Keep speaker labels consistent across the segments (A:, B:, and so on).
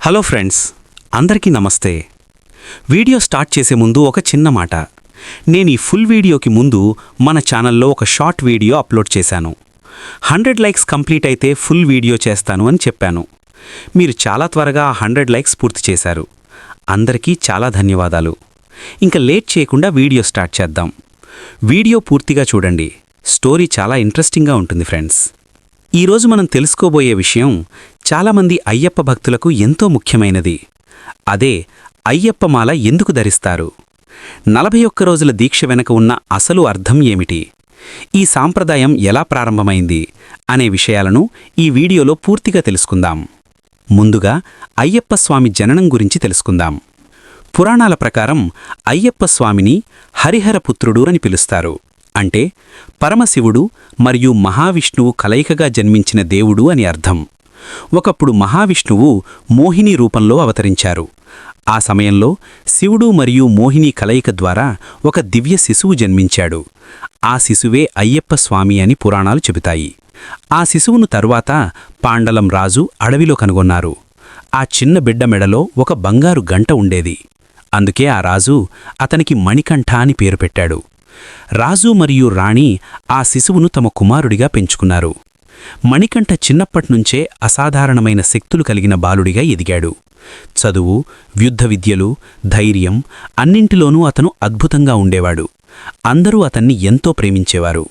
A: Hello friends, అందరికీ నమస్తే. Video start చేసే ముందు ఒక చిన్న మాట. నేను ఈ ఫుల్ వీడియోకి ముందు మన ఛానల్లో ఒక షార్ట్ వీడియో అప్లోడ్ చేశాను. 100 లైక్స్ కంప్లీట్ అయితే ఫుల్ వీడియో చేస్తాను అని చెప్పాను. మీరు చాలా త్వరగా 100 లైక్స్ పూర్తి చేశారు. అందరికీ చాలా ధన్యవాదాలు. ఇంకా లేట్ చేయకుండా వీడియో స్టార్ట్ చేద్దాం. వీడియో పూర్తిగా చూడండి. స్టోరీ చాలా ఇంట్రెస్టింగ్గా ఉంటుంది ఫ్రెండ్స్. ఈరోజు మనం తెలుసుకోబోయే విషయం చాలామంది అయ్యప్ప భక్తులకు ఎంతో ముఖ్యమైనది. అదే అయ్యప్ప మాల ఎందుకు ధరిస్తారు, 41 రోజుల దీక్ష వెనక ఉన్న అసలు అర్థం ఏమిటి, ఈ సాంప్రదాయం ఎలా ప్రారంభమైంది అనే విషయాలను ఈ వీడియోలో పూర్తిగా తెలుసుకుందాం. ముందుగా అయ్యప్ప స్వామి జననం గురించి తెలుసుకుందాం. పురాణాల ప్రకారం అయ్యప్ప స్వామిని హరిహరపుత్రుడు అని పిలుస్తారు. అంటే పరమశివుడు మరియు మహావిష్ణువు కలయికగా జన్మించిన దేవుడు అని అర్థం. ఒకప్పుడు మహావిష్ణువు మోహిని రూపంలో అవతరించారు. ఆ సమయంలో శివుడు మరియు మోహిని కలయిక ద్వారా ఒక దివ్య శిశువు జన్మించాడు. ఆ శిశువే అయ్యప్ప స్వామి అని పురాణాలు చెబుతాయి. ఆ శిశువును తరువాత పాండలం రాజు అడవిలో కనుగొన్నారు. ఆ చిన్న బిడ్డ మెడలో ఒక బంగారు గంట ఉండేది. అందుకే ఆ రాజు అతనికి మణికంఠ అని పేరు పెట్టాడు. రాజు మరియు రాణి ఆ శిశువును తమ కుమారుడిగా పెంచుకున్నారు. మణికంఠ చిన్నప్పట్నుంచే అసాధారణమైన శక్తులు కలిగిన బాలుడిగా ఎదిగాడు. చదువు, యుద్ధ విద్యలు, ధైర్యం అన్నింటిలోనూ అతను అద్భుతంగా ఉండేవాడు. అందరూ అతన్ని ఎంతో ప్రేమించేవారు.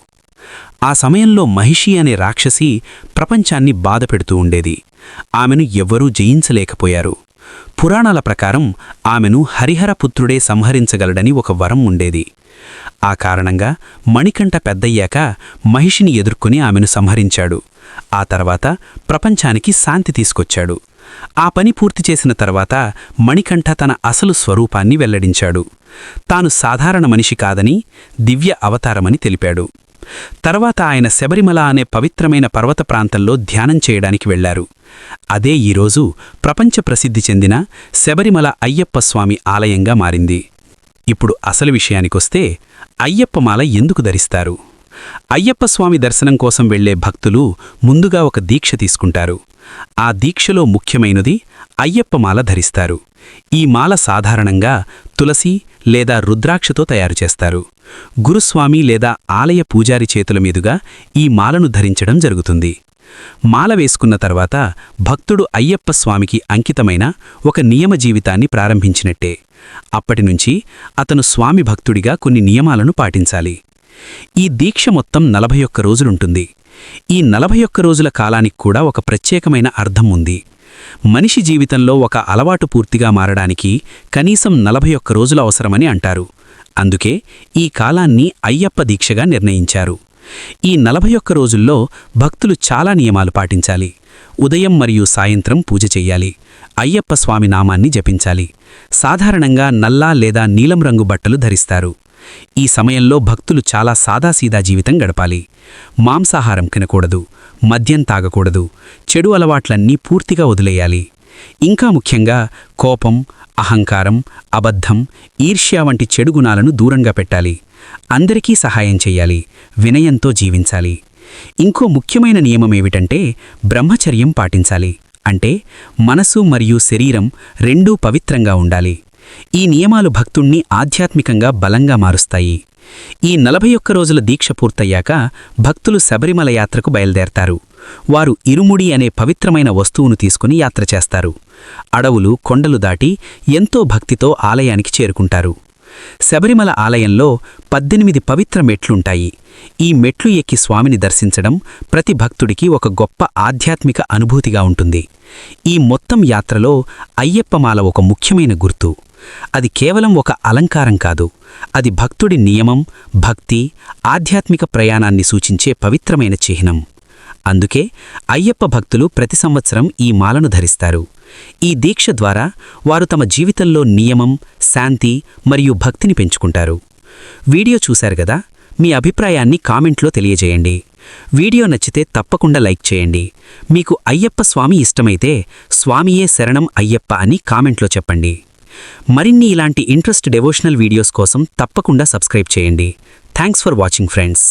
A: ఆ సమయంలో మహిషి అనే రాక్షసి ప్రపంచాన్ని బాధపెడుతూ ఉండేది. ఆమెను ఎవ్వరూ జయించలేకపోయారు. పురాణాల ప్రకారం ఆమెను హరిహరపుత్రుడే సంహరించగలడని ఒక వరం ఉండేది. ఆ కారణంగా మణికంఠ పెద్దయ్యాక మహిషిని ఎదుర్కొని ఆమెను సంహరించాడు. ఆ తర్వాత ప్రపంచానికి శాంతి తీసుకొచ్చాడు. ఆ పని పూర్తి చేసిన తర్వాత మణికంఠ తన అసలు స్వరూపాన్ని వెల్లడించాడు. తాను సాధారణ మనిషి కాదని, దివ్య అవతారమని తెలిపాడు. తర్వాత ఆయన శబరిమల అనే పవిత్రమైన పర్వత ప్రాంతంలో ధ్యానం చేయడానికి వెళ్లారు. అదే ఈరోజు ప్రపంచ ప్రసిద్ధి చెందిన శబరిమల అయ్యప్ప స్వామి ఆలయంగా మారింది. ఇప్పుడు అసలు విషయానికొస్తే అయ్యప్పమాల ఎందుకు ధరిస్తారు? అయ్యప్ప స్వామి దర్శనం కోసం వెళ్లే భక్తులు ముందుగా ఒక దీక్ష తీసుకుంటారు. ఆ దీక్షలో ముఖ్యమైనది అయ్యప్పమాల ధరిస్తారు. ఈ మాల సాధారణంగా తులసి లేదా రుద్రాక్షతో తయారు చేస్తారు. గురుస్వామి లేదా ఆలయ పూజారి చేతుల మీదుగా ఈ మాలను ధరించడం జరుగుతుంది. మాల వేసుకున్న తర్వాత భక్తుడు అయ్యప్ప స్వామికి అంకితమైన ఒక నియమ జీవితాన్ని ప్రారంభించినట్టే. అప్పటినుంచి అతను స్వామి భక్తుడిగా కొన్ని నియమాలను పాటించాలి. ఈ దీక్ష మొత్తం 41 రోజులుంటుంది. ఈ 41 రోజుల కాలానికి కూడా ఒక ప్రత్యేకమైన అర్థం ఉంది. మనిషి జీవితంలో ఒక అలవాటు పూర్తిగా మారడానికి కనీసం 41 రోజులు అవసరమని అంటారు. అందుకే ఈ కాలాన్ని అయ్యప్ప దీక్షగా నిర్ణయించారు. ఈ 41 రోజుల్లో భక్తులు చాలా నియమాలు పాటించాలి. ఉదయం మరియు సాయంత్రం పూజ చెయ్యాలి. అయ్యప్ప స్వామి నామాన్ని జపించాలి. సాధారణంగా నల్ల లేదా నీలం రంగు బట్టలు ధరిస్తారు. ఈ సమయంలో భక్తులు చాలా సాదాసీదా జీవితం గడపాలి. మాంసాహారం తినకూడదు, మద్యం తాగకూడదు, చెడు అలవాట్లన్నీ పూర్తిగా వదిలేయాలి. ఇంకా ముఖ్యంగా కోపం, అహంకారం, అబద్ధం, ఈర్ష్య వంటి చెడు గుణాలను దూరంగా పెట్టాలి. అందరికీ సహాయం చెయ్యాలి, వినయంతో జీవించాలి. ఇంకో ముఖ్యమైన నియమమేమిటంటే బ్రహ్మచర్యం పాటించాలి. అంటే మనసు మరియు శరీరం రెండూ పవిత్రంగా ఉండాలి. ఈ నియమాలు భక్తుణ్ణి ఆధ్యాత్మికంగా బలంగా మారుస్తాయి. ఈ 41 రోజుల దీక్ష పూర్తయ్యాక భక్తులు శబరిమల యాత్రకు బయలుదేరతారు. వారు ఇరుముడి అనే పవిత్రమైన వస్తువును తీసుకుని యాత్ర చేస్తారు. అడవులు, కొండలు దాటి ఎంతో భక్తితో ఆలయానికి చేరుకుంటారు. శబరిమల ఆలయంలో 18 పవిత్ర మెట్లుంటాయి. ఈ మెట్లు ఎక్కి స్వామిని దర్శించడం ప్రతి భక్తుడికి ఒక గొప్ప ఆధ్యాత్మిక అనుభూతిగా ఉంటుంది. ఈ మొత్తం యాత్రలో అయ్యప్పమాల ఒక ముఖ్యమైన గుర్తు. అది కేవలం ఒక అలంకారం కాదు, అది భక్తుడి నియమం, భక్తి, ఆధ్యాత్మిక ప్రయాణాన్ని సూచించే పవిత్రమైన చిహ్నం. అందుకే అయ్యప్ప భక్తులు ప్రతి సంవత్సరం ఈ మాలను ధరిస్తారు. ఈ దీక్ష ద్వారా వారు తమ జీవితంలో నియమం, శాంతి మరియు భక్తిని పెంచుకుంటారు. వీడియో చూశారు గదా, మీ అభిప్రాయాన్ని కామెంట్లో తెలియజేయండి. వీడియో నచ్చితే తప్పకుండా లైక్ చేయండి. మీకు అయ్యప్ప స్వామి ఇష్టమైతే స్వామియే శరణం అయ్యప్ప అని కామెంట్లో చెప్పండి. మరిన్ని ఇలాంటి ఇంట్రెస్ట్ డెవోషనల్ వీడియోస్ కోసం తప్పకుండా సబ్స్క్రైబ్ చేయండి. Thanks for watching friends.